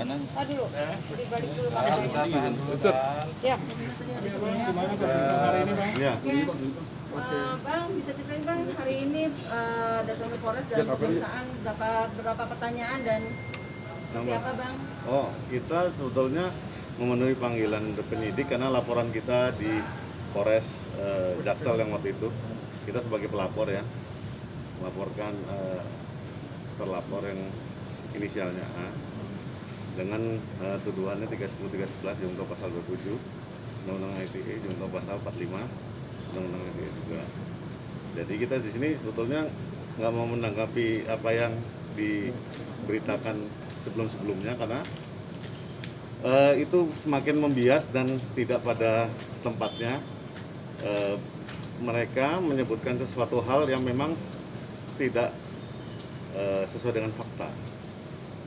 kanan. Dulu. Dibalik dulu Kita tahan dulu, Bang. Ya. Gimana Bang hari ini Bang? Ya. Bang, bisa ceritain Bang, hari ini Datang Polres dan pemeriksaan dapat beberapa pertanyaan dan seperti apa Bang? Oh, kita sebetulnya memenuhi panggilan penyidik karena laporan kita di Polres Jaksel yang waktu itu kita sebagai pelapor ya melaporkan terlapor yang inisialnya A dengan tuduhannya 310-311 junto pasal 27 Undang-Undang ITE junto pasal 45 Undang-Undang ITE juga. Jadi kita di sini sebetulnya nggak mau menanggapi apa yang diberitakan sebelum-sebelumnya karena itu semakin membias dan tidak pada tempatnya. Mereka menyebutkan sesuatu hal yang memang tidak sesuai dengan fakta,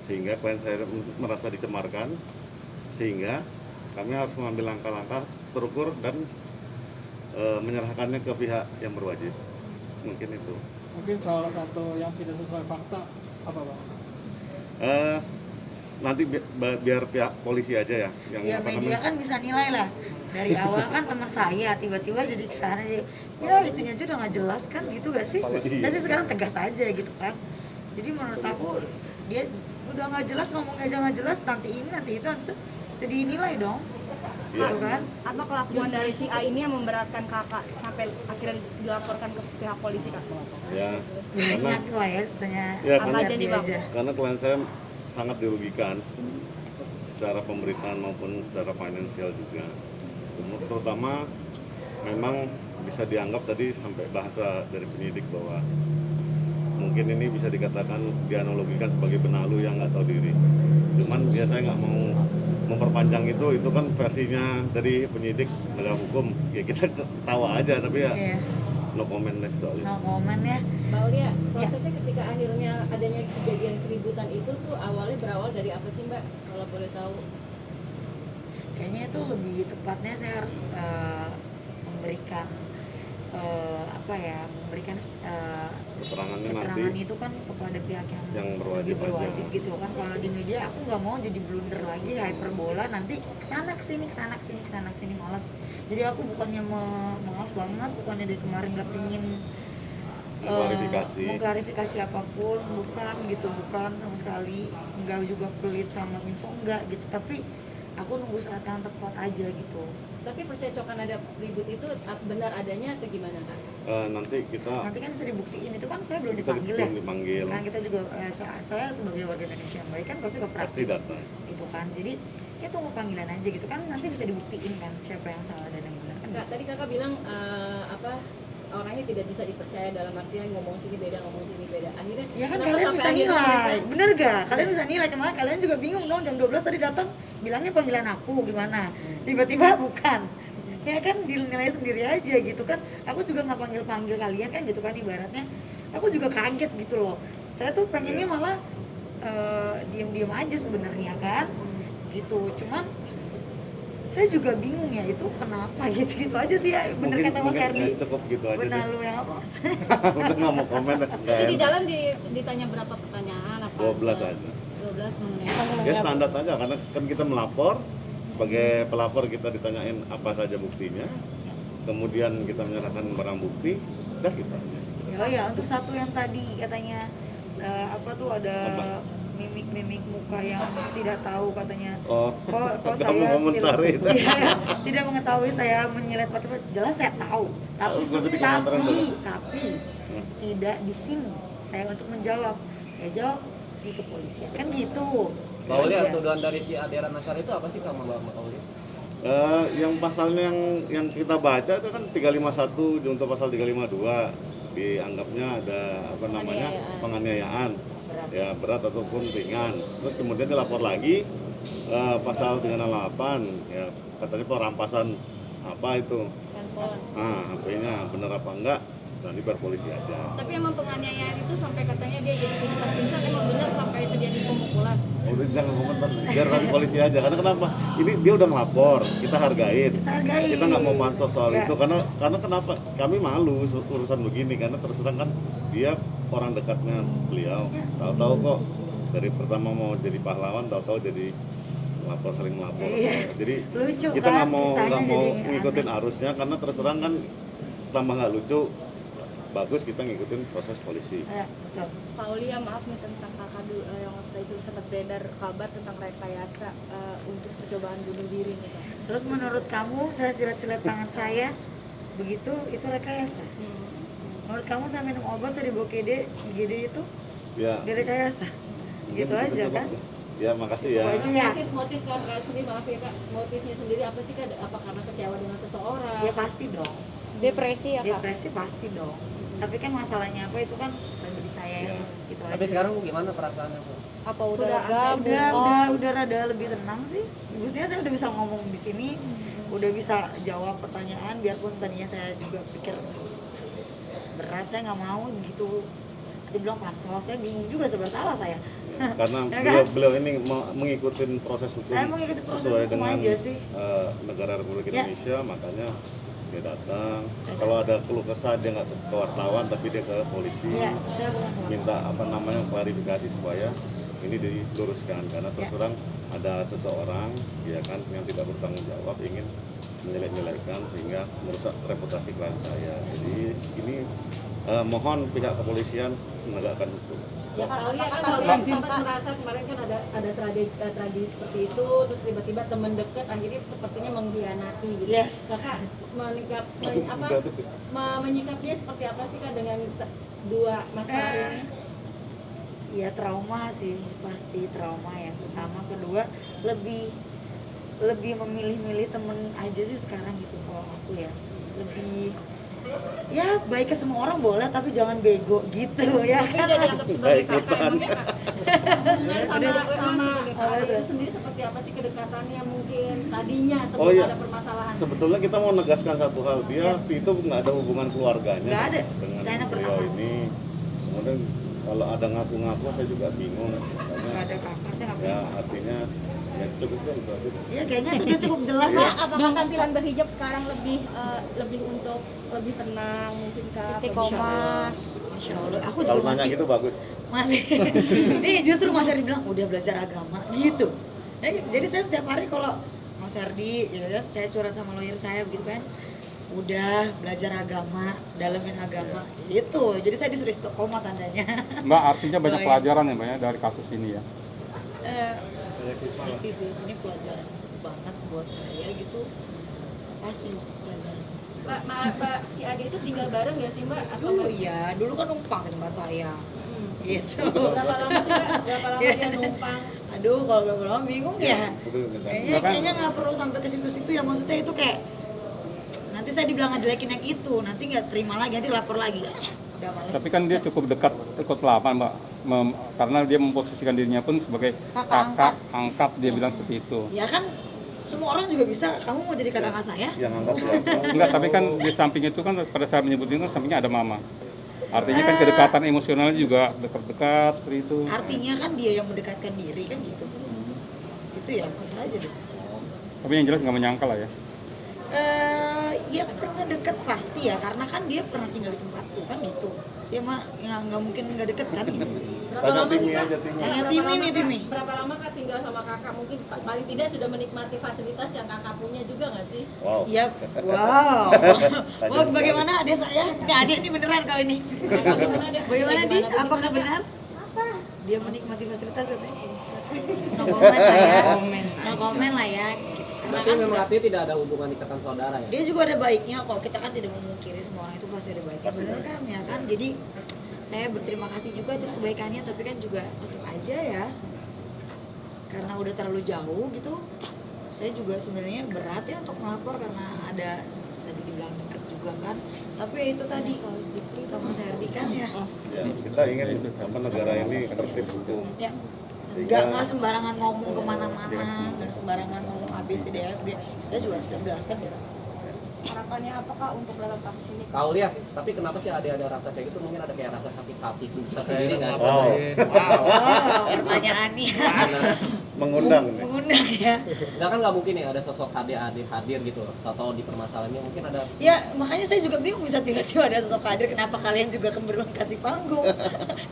sehingga klien saya merasa dicemarkan, sehingga kami harus mengambil langkah-langkah terukur dan menyerahkannya ke pihak yang berwajib. Mungkin itu. Mungkin salah satu yang tidak sesuai fakta apa Bang? Nanti biar pihak polisi aja ya yang Ya media kan bisa nilai lah. Dari awal kan teman saya tiba-tiba jadi kesana ya itunya aja udah nggak jelas kan gitu gak sih? Saya sih sekarang tegas aja gitu kan. Jadi menurut aku dia udah nggak jelas ngomongnya aja nggak jelas nanti ini nanti itu sedih nilai dong. Gitu kan? Apa kelakuan dari si A ini yang memberatkan kakak sampai akhirnya dilaporkan ke pihak polisi kak? Ya, Banyak lah ya tanya Ya, apa karena- aja dia aja. karena klien saya sangat dirugikan secara pemberitaan maupun secara finansial juga. Terutama memang bisa dianggap tadi sampai bahasa dari penyidik bahwa mungkin ini bisa dikatakan dianalogikan sebagai benalu yang nggak tahu diri. Cuman biasanya nggak mau memperpanjang itu kan versinya dari penyidik penegak hukum. Ya kita ketawa aja tapi ya Iya. no comment deh soal itu. No comment ya. Mbak Aulia, prosesnya ketika akhirnya adanya kejadian keributan itu tuh awalnya berawal dari apa sih Mbak? Kalau boleh tahu. Kayaknya itu lebih tepatnya saya harus memberikan memberikan Keterangannya nanti keterangan itu kan kepada pihak yang lebih berwajib aja. gitu kan. Kalau di media aku nggak mau jadi blunder lagi hyperbola nanti kesana kesini malas. Jadi aku bukannya maaf banget, bukannya dari kemarin nggak pingin mengklarifikasi apapun, bukan sama sekali, nggak juga pelit sama info enggak gitu, tapi aku nunggu saat yang tepat aja gitu. Tapi percecokan ada ribut itu benar adanya atau gimana kak? Nanti kita Nanti kan bisa dibuktiin, itu kan saya belum Kita dipanggil belum ya. dipanggil. Kan kita juga saya sebagai warga Indonesia yang baik kan pasti pasti kooperatif datang. gitu kan. Jadi ya tunggu panggilan aja gitu kan, nanti bisa dibuktiin kan siapa yang salah dan yang benar kan. Kak, tadi kakak bilang orangnya tidak bisa dipercaya dalam artian ngomong sini beda. Akhirnya Ya kan kenapa kalian sampai bisa akhirnya nilai, mereka- bener gak? Kalian bisa nilai, kemarin kalian juga bingung dong jam 12 tadi datang bilangnya panggilan aku gimana, tiba-tiba bukan. Ya kan dinilai sendiri aja gitu kan. Aku juga nggak panggil kalian kan gitu kan ibaratnya. Aku juga kaget gitu loh. Saya tuh pengennya malah diem-diem aja sebenarnya kan, gitu. Cuman saya juga bingung ya itu kenapa gitu aja sih ya. Bener kata Mas Herdi. Cukup gitu aja Benar deh. lu yang apa? Udah nggak mau komen nggak Jadi di enak. dalam ditanya berapa pertanyaan apa? 12 aja. 12 mengenai Ya standar aja karena kan kita melapor sebagai pelapor, kita ditanyain apa saja buktinya, kemudian kita menyerahkan barang bukti, udah gitu aja. Oh ya, untuk satu yang tadi katanya apa tuh ada Apa? mimik muka yang tidak tahu katanya. Oh, Kok kamu saya komentari itu. Iya, tidak mengetahui saya menyilet pakai jelas saya tahu. Tapi Nggak usah dikomentar dulu. tapi tidak di sini saya untuk menjawab. Saya jawab di kepolisian kan gitu. Mbak Aulia, Aja. tuduhan dari si Adera Nasar itu apa sih Kak Mbak Aulia? Yang pasalnya yang kita baca itu kan 351 junto pasal 352 dianggapnya ada apa namanya penganiayaan ya berat ataupun ringan. Terus kemudian dilapor lagi pasal 368 ya katanya perampasan apa itu handphone. HP-nya benar apa enggak nanti biar polisi aja. Tapi emang penganiayaan itu sampai katanya dia jadi pingsan emang benar sampai terjadi pemukulan. Udah jangan komentar biar nanti polisi aja karena kenapa ini dia udah melapor kita hargain. Kita nggak mau pansos soal Ya. itu karena kenapa kami malu urusan begini karena terus terang kan dia orang dekatnya beliau tahu-tahu kok Dari pertama mau jadi pahlawan, tahu-tahu jadi saling melapor. Iya. Jadi Lucu kita kan, nggak mau kisahnya jadi ngikutin aneh. arusnya karena terus terang kan tambah nggak lucu. Bagus kita ngikutin proses polisi. Ya, betul. Pak Aulia, maaf nih tentang kakak yang waktu itu sempat beredar kabar tentang rekayasa untuk percobaan bunuh diri nih Kak. Terus menurut kamu saya silat-silat tangan saya begitu itu rekayasa? Menurut kamu saya minum obat saya dibawa IGD itu Ya. direkayasa? Gitu mungkin aja coba- kan? Ya makasih ya. Itu aja ya. Motif Kak sendiri, maaf ya Kak, motifnya sendiri apa sih Kak? Apa karena kecewa dengan seseorang? Ya pasti dong. Depresi ya Kak? Depresi pasti dong. Tapi kan masalahnya apa itu kan pribadi saya yang gitu aja. Tapi sekarang gimana perasaannya Bu? Apa udah Sudah, lega? udah rada lebih tenang sih. Maksudnya saya udah bisa ngomong di sini, udah bisa jawab pertanyaan biarpun tadinya saya juga pikir berat, saya nggak mau gitu. Dia bilang pansos, saya bingung juga sebenarnya salah saya. Karena Ya kan? beliau ini mengikuti proses hukum Saya mengikuti proses sesuai hukum dengan aja sih. negara Republik Ya. Indonesia, makanya dia datang. Kalau ada keluh kesah dia nggak ke wartawan tapi dia ke polisi Iya, saya bukan orang. minta klarifikasi supaya ini diluruskan karena terus Ya. terang ada seseorang ya kan yang tidak bertanggung jawab ingin menyelek-nyelekkan sehingga merusak reputasi klien saya. Jadi ini mohon pihak kepolisian menegakkan hukum. Ya Kak Aulia kan Aulia sempat merasa kemarin kan ada tragedi seperti itu, terus tiba-tiba teman dekat akhirnya sepertinya mengkhianati gitu. Yes. Kakak menyikapinya seperti apa sih Kak dengan dua masalah ini? Ya trauma sih, pasti trauma yang pertama. Kedua lebih memilih-milih temen aja sih sekarang gitu kalau aku ya. Lebih ya baik ke semua orang boleh tapi jangan bego gitu ya kan. Dianggap sebagai kakak Ikutan. emangnya Kak? sama Apa itu? itu sendiri seperti apa sih kedekatannya mungkin tadinya sebelum Oh iya. ada permasalahan? Sebetulnya kita mau menegaskan satu hal, dia Ya. itu nggak ada hubungan keluarganya Nggak ada. dengan Saya anak beliau pertama. ini. Kemudian kalau ada ngaku-ngaku saya juga bingung. Nggak Makanya ada kakak, saya nggak ya punya. artinya ya cukup kan itu aja. Ya kayaknya itu udah cukup jelas ya. Apakah tampilan berhijab sekarang lebih untuk lebih tenang mungkin Kak? Istiqomah. Insya Allah. Aku Kalau juga nanya masih gitu bagus. Ini justru Mas Herdi bilang udah belajar agama gitu. Jadi saya setiap hari kalau Mas Herdi ya kan, saya curhat sama lawyer saya begitu kan. Udah belajar agama, dalemin agama gitu. Jadi saya disuruh istiqomah tandanya. Mbak, artinya banyak Baik. pelajaran ya Mbak ya dari kasus ini ya. Pasti sih ini pelajaran banget buat saya gitu. Pasti pelajaran. Mbak, si Ade itu tinggal bareng nggak sih Mbak? Atau Dulu ya, dulu kan numpang ke tempat saya. Gitu. berapa lama sih Mbak? Berapa lama Iya. dia numpang? Aduh, kalau berapa lama bingung ya. Betul, betul. Kayaknya nggak perlu sampai ke situ-situ ya, maksudnya itu kayak nanti saya dibilang ngejelekin yang itu, nanti nggak terima lagi, nanti lapor lagi. Udah males. Tapi kan dia cukup dekat, cukup lama Mbak, karena dia memposisikan dirinya pun sebagai kakak angkat, dia bilang seperti itu. Ya kan semua orang juga bisa. Kamu mau jadi kakak angkat saya? Yang anggap siapa? Enggak, tapi kan di samping itu kan pada saat menyebut itu kan sampingnya ada mama. Artinya kan kedekatan emosionalnya juga dekat-dekat seperti itu. Artinya kan dia yang mendekatkan diri kan gitu. Itu ya, bisa aja deh. Tapi yang jelas nggak menyangka lah ya. Ya pernah deket pasti ya, karena kan dia pernah tinggal di tempatku kan gitu. Dia mah nggak mungkin nggak deket kan gitu. Tanya Timi aja Timi. Tanya Timi nih Timi. Berapa lama Kak tinggal sama kakak? Mungkin paling tidak sudah menikmati fasilitas yang kakak punya juga nggak sih? Wow. Iya, wow. Wow, bagaimana adik saya? Ini adik ini beneran kali ini. Bagaimana Di? Apakah benar? Dia menikmati fasilitas ya? No comment lah ya. No comment lah ya. Gitu. Karena Berarti kan memang udah- artinya tidak ada hubungan ikatan saudara ya? dia juga ada baiknya kok. Kita kan tidak memungkiri semua orang itu pasti ada baiknya. Bener kan ya kan? Jadi saya berterima kasih juga atas kebaikannya, tapi kan juga tetap aja ya. Karena udah terlalu jauh gitu. Saya juga sebenarnya berat ya untuk melapor karena ada tadi dibilang deket juga kan. Tapi ya itu tadi kita Mas Herdi kan ya. Ya, kita ingin apa negara ini tertib hukum. Ya. Sehingga- Nggak sembarangan ngomong kemana-mana, nggak sembarangan ngomong ABCDFG. Saya juga harus tegas kan ya. Harapannya apa Kak untuk dalam kasus ini? Kau lihat, tapi kenapa sih ada rasa kayak gitu? Mungkin ada kayak rasa sakit hati sendiri nggak? Wow. Wow, pertanyaannya Mengundang nih. mengundang undang ya. Enggak kan nggak mungkin ya ada sosok hadir gitu atau di permasalahannya mungkin ada. Ya makanya saya juga bingung bisa tiba-tiba ada sosok hadir, kenapa kalian juga kembali kasih panggung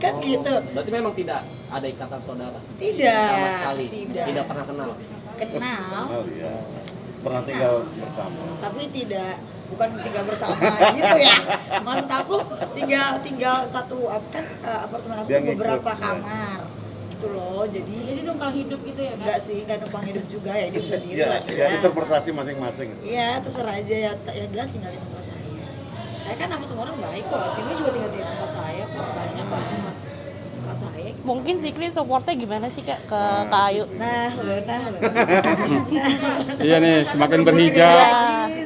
kan gitu. Berarti memang tidak ada ikatan saudara. Tidak, Sama sekali. tidak. Tidak pernah kenal. Kenal, Oh iya. Pernah tinggal bersama. tapi tidak, bukan tinggal bersama gitu ya. Maksud aku tinggal satu kan apartemen aku Dia tuh beberapa ngikut, ya. kamar gitu loh. Jadi Jadi numpang hidup gitu ya kan? enggak sih, enggak numpang hidup juga ya, hidup sendiri Iya, lah ya dia. interpretasi masing-masing. Iya, terserah aja ya, yang jelas tinggal di tempat saya. Saya kan sama semua orang baik kok, timnya juga tinggal di tempat saya kok, banyak banget tempat saya. Mungkin Zikri supportnya gimana sih Kak ke Kak Ayu? Nah, lo. Iya nih, semakin berhijab,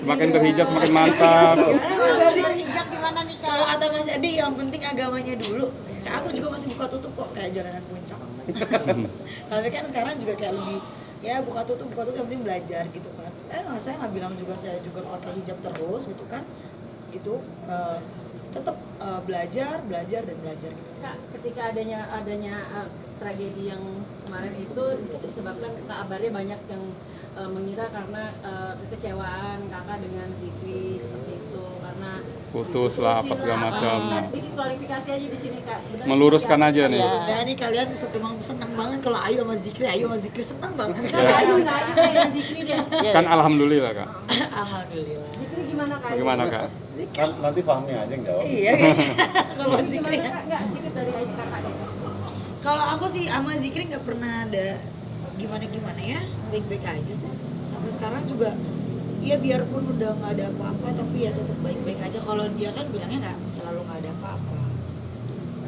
semakin berhijab semakin mantap. Gimana nih Kak? Kalau kata Mas Adi yang penting agamanya dulu. Nah, aku juga masih buka tutup kok kayak jalanan puncak. Tapi kan sekarang juga kayak lebih ya buka tutup yang penting belajar gitu kan. Saya nggak bilang juga saya juga pakai hijab terus gitu kan. Gitu tetap belajar dan belajar gitu. Kak, ketika adanya tragedi yang kemarin itu disebabkan Kak Abarnya banyak yang mengira karena kekecewaan Kakak dengan Zikri seperti itu karena Putus lah apa segala macam. Sedikit klarifikasi aja di sini Kak. Sebenarnya Meluruskan aja nih. Ya nih kalian emang seneng banget kalau Ayu sama Zikri seneng banget. Kalau Ayu nggak ada kayak Zikri deh. Kan alhamdulillah Kak. Alhamdulillah. Zikri gimana Kak? Bagaimana Kak? Kan nanti Fahmi aja yang jawab. Iya kalau Zikri. Gimana Kak? Nggak sedikit dari Ayu Kakak deh. Kalau aku sih sama Zikri nggak pernah ada gimana ya, baik-baik aja sih. Sampai sekarang juga, ya biarpun udah nggak ada apa-apa, tapi ya tetap baik-baik aja. Kalau dia kan bilangnya nggak selalu nggak ada apa-apa.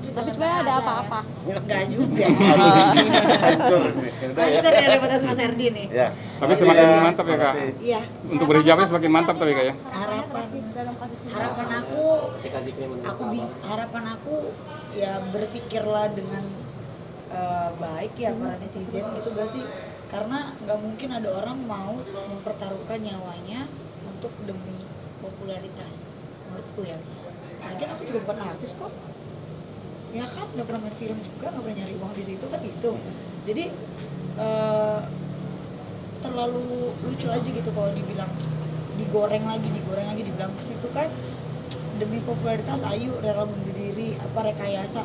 Tapi sebenarnya ada apa-apa. Nggak juga. Hancur nih. Lancar ya daripada Mas Erdi nih. Ya. Oh, Tapi semakin mantap ya Kak. Iya. Untuk berhijabnya semakin mantap tapi Kak ya. Harapan aku Ketika Zikri harapan aku ya berpikirlah dengan baik ya para netizen gitu gak sih, karena nggak mungkin ada orang mau mempertaruhkan nyawanya untuk demi popularitas menurutku ya. Lagian aku juga bukan artis kok ya kan, nggak pernah main film juga, nggak pernah nyari uang di situ kan gitu. Jadi terlalu lucu aja gitu kalau dibilang digoreng lagi dibilang ke situ kan demi popularitas Ayu rela bunuh diri, apa rekayasa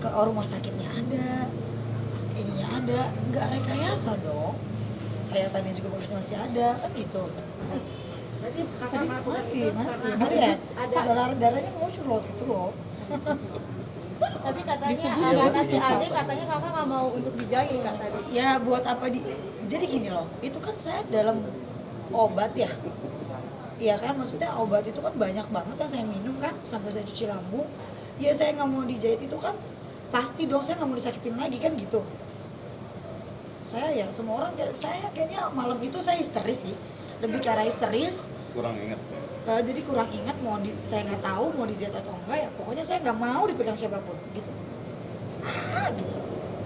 ke rumah sakitnya ada, ininya ada, nggak rekayasa dong. Saya tanya juga masih ada kan gitu. Berarti Kakak melakukan Masih itu karena lihat ada darahnya muncul loh gitu loh. Tapi katanya kata si Ade katanya kakak nggak mau untuk dijahit kak tadi. Ya buat apa jadi gini loh, itu kan saya dalam obat ya. Iya kan, maksudnya obat itu kan banyak banget yang saya minum kan sampai saya cuci lambung. Ya saya nggak mau dijahit itu kan pasti dong, saya nggak mau disakitin lagi kan gitu. Saya ya semua orang saya kayaknya malam itu saya histeris sih, lebih ke arah histeris. Kurang ingat. Jadi kurang ingat saya nggak tahu mau dijahit atau enggak ya, pokoknya saya nggak mau dipegang siapapun gitu. Gitu.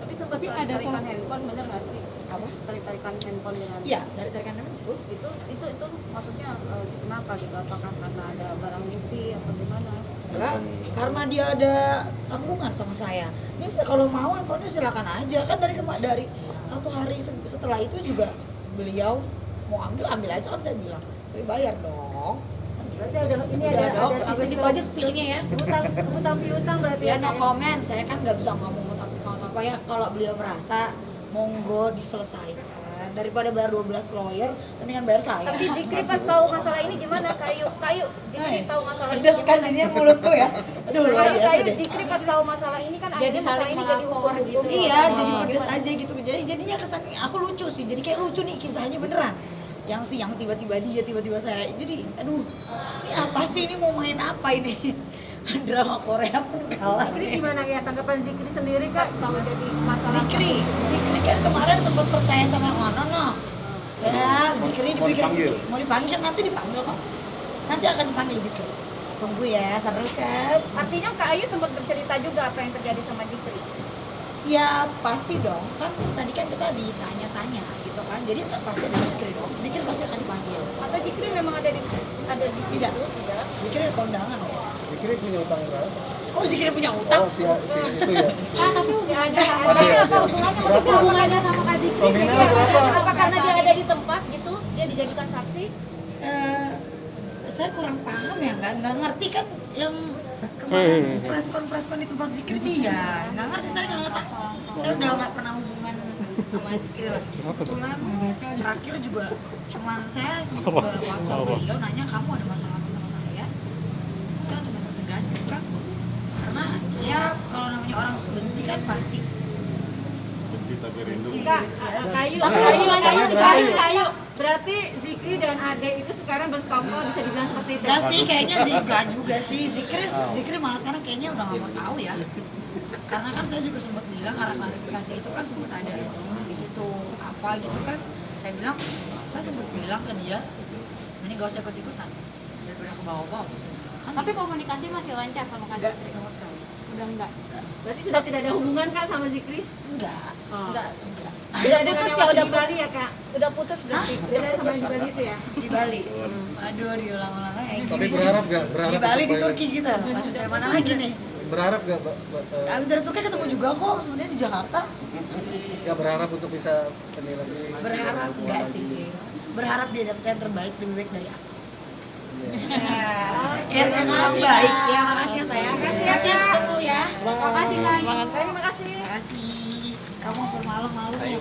Tapi sempat tarikan handphone bener nggak sih? Apa? Tarikan handphone dengan Iya, dari tarikan itu. itu maksudnya kenapa gitu? Apakah karena ada barang bukti atau gimana? Enggak, karena dia ada tanggungan sama saya. Ini kalau mau handphonenya silakan aja kan, dari satu hari setelah itu juga beliau mau ambil aja kan, saya bilang tapi bayar dong. Berarti ini Udah dong, ada sampai situ aja spillnya ya. utang piutang berarti Ya no comment, saya kan nggak bisa ngomong apa ya. Kalau beliau merasa monggo diselesaikan, daripada bayar 12 lawyer mendingan bayar saya. Tapi Zikri pas tahu masalah ini gimana Kayu Zikri tahu masalah ini pedes kan jadinya mulutku ya. Aduh luar biasa Kayu deh. Zikri pas tahu masalah ini kan akhirnya masalah ini jadi hukum gitu. Iya, jadi pedes aja gitu. Jadinya kesan aku lucu sih. Jadi kayak lucu nih kisahnya beneran. Yang tiba-tiba dia, tiba-tiba saya. Jadi aduh, ini apa sih, ini mau main apa ini? Drama Korea pun kalah. Ini gimana ya tanggapan Zikri sendiri Kak tahu jadi masalah? Zikri kan kemarin sempat percaya sama yang Ono. Ya, Zikri dipikir mau dipanggil, nanti dipanggil kok. Nanti akan dipanggil Zikri. Tunggu ya, seru kan? Artinya Kak Ayu sempat bercerita juga apa yang terjadi sama Zikri. Ya pasti dong, kan tadi kan kita ditanya-tanya gitu kan, jadi pasti ada Zikri dong. Zikri pasti akan dipanggil. Atau Zikri memang ada di Tidak. Zikri ada kondangan kok. Zikri punya utang berapa? Oh, Zikri punya utang? Oh, si itu ya. Tapi hubungannya Berapa? hubungannya sama Kak Zikri Nominal berapa? Apa karena dia ada di tempat gitu, dia dijadikan saksi? Saya kurang paham ya, nggak ngerti kan yang kemarin preskon di tempat Zikri dia. Nggak ngerti, saya nggak ngerti. Saya udah nggak pernah hubungan sama Zikri lagi. Kebetulan terakhir juga cuman saya sempat ke WhatsApp beliau nanya kamu ada masalah apa sama saya. Terus saya untuk tegas gitu kan. Karena ya kalau namanya orang benci kan pasti benci tapi rindu. benci Kak, aja. Kayu. Berarti Zikri dan Ade itu sekarang bersekongkol, bisa dibilang seperti itu. Enggak sih, kayaknya Zikri juga sih. Zikri malah sekarang kayaknya udah nggak mau tahu ya. Karena kan saya juga sempat bilang karena klarifikasi itu kan sempat ada di situ apa gitu kan. Saya bilang, saya sempat bilang ke dia, ini gak usah ikut-ikutan daripada ke bawah-bawah. Kan tapi komunikasi masih lancar sama Kak enggak Zikri? sama sekali. Udah enggak? Berarti sudah tidak ada hubungan Kak sama Zikri? Enggak. Enggak. Enggak. Udah putus ya, udah di Bali ya Kak? udah putus berarti. Beda sama yang di Bali itu ya? Di Bali. Aduh, diulang-ulang aja. Tapi berharap nggak? Berharap Di Bali, di supaya- Turki gitu. Pas dari mana lagi nih? Berharap nggak, Abis dari Turki ketemu juga kok sebenarnya di Jakarta. ya berharap untuk bisa penilai? Berharap enggak sih. Berharap dia dapat yang terbaik, lebih baik dari aku. Ya, saya orang baik. Ya, makasih ya sayang. Nanti tunggu ya. Makasih Kak. Terima kasih. Makasih. Kamu bermalam-malam ya.